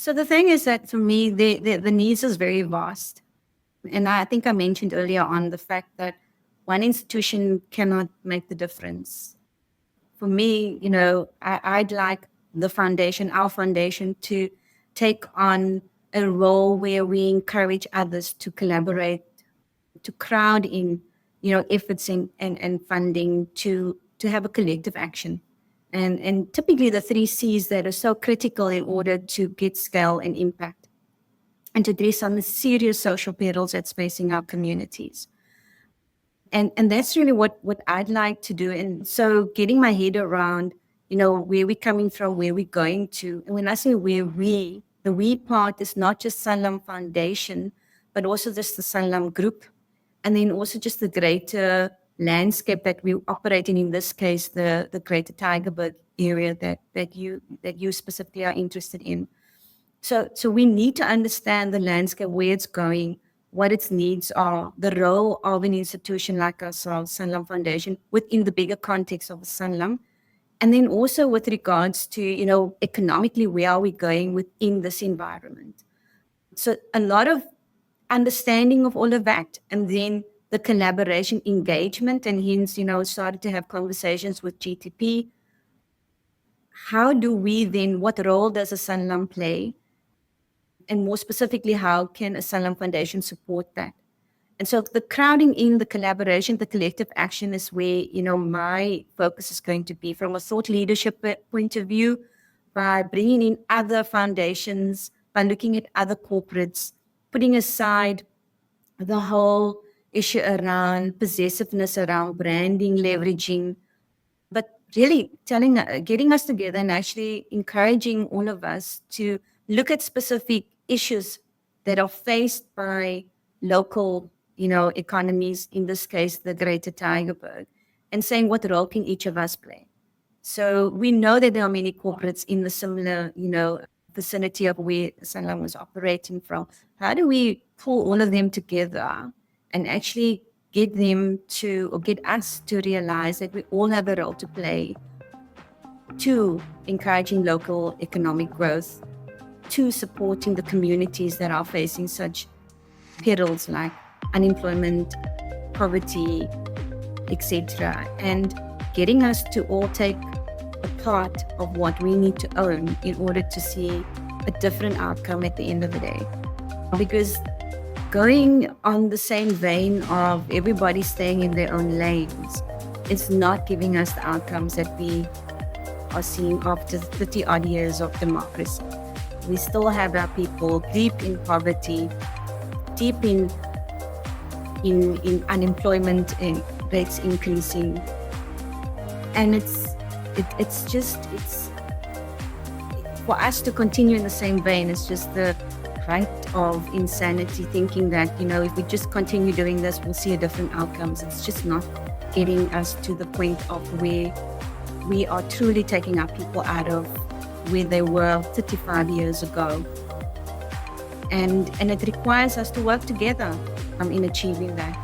So the thing is that for me, the needs is very vast. And I think I mentioned earlier on the fact that one institution cannot make the difference. For me, I'd like the foundation, our foundation, to take on a role where we encourage others to collaborate, to crowd in, efforts and funding to have a collective action. And typically the three C's that are so critical in order to get scale and impact and to address some serious social perils that's facing our communities. And that's really what I'd like to do. And so getting my head around, where we're coming from, where we're going to. And when I say the we part is not just Sanlam Foundation, but also just the Sanlam Group. And then also just the greater landscape that we operate in this case, the Greater Tygerberg area that you specifically are interested in. So we need to understand the landscape, where it's going, what its needs are, the role of an institution like ourselves, Sanlam Foundation, within the bigger context of Sanlam. And then also with regards to, economically, where are we going within this environment? So a lot of understanding of all of that, and then the collaboration engagement, and hence, started to have conversations with GTP. How do we then, what role does a Sanlam play? And more specifically, how can a Sanlam Foundation support that? And so the crowding in, the collaboration, the collective action is where, my focus is going to be from a thought leadership point of view, by bringing in other foundations, by looking at other corporates, putting aside the whole issue around possessiveness, around branding, leveraging, but really getting us together and actually encouraging all of us to look at specific issues that are faced by local, economies, in this case, the Greater Tygerberg, and saying what role can each of us play. So we know that there are many corporates in the similar, vicinity of where Sanlam was operating from. How do we pull all of them together and actually get us to realize that we all have a role to play to encouraging local economic growth, to supporting the communities that are facing such perils like unemployment, poverty, etc., and getting us to all take a part of what we need to own in order to see a different outcome at the end of the day. Because going on the same vein of everybody staying in their own lanes, it's not giving us the outcomes that we are seeing after 30 odd years of democracy. We still have our people deep in poverty, deep in unemployment and rates increasing. And it's for us to continue in the same vein. It's just the height of insanity, thinking that, if we just continue doing this, we'll see a different outcomes. It's just not getting us to the point of where we are truly taking our people out of where they were 35 years ago. And it requires us to work together in achieving that.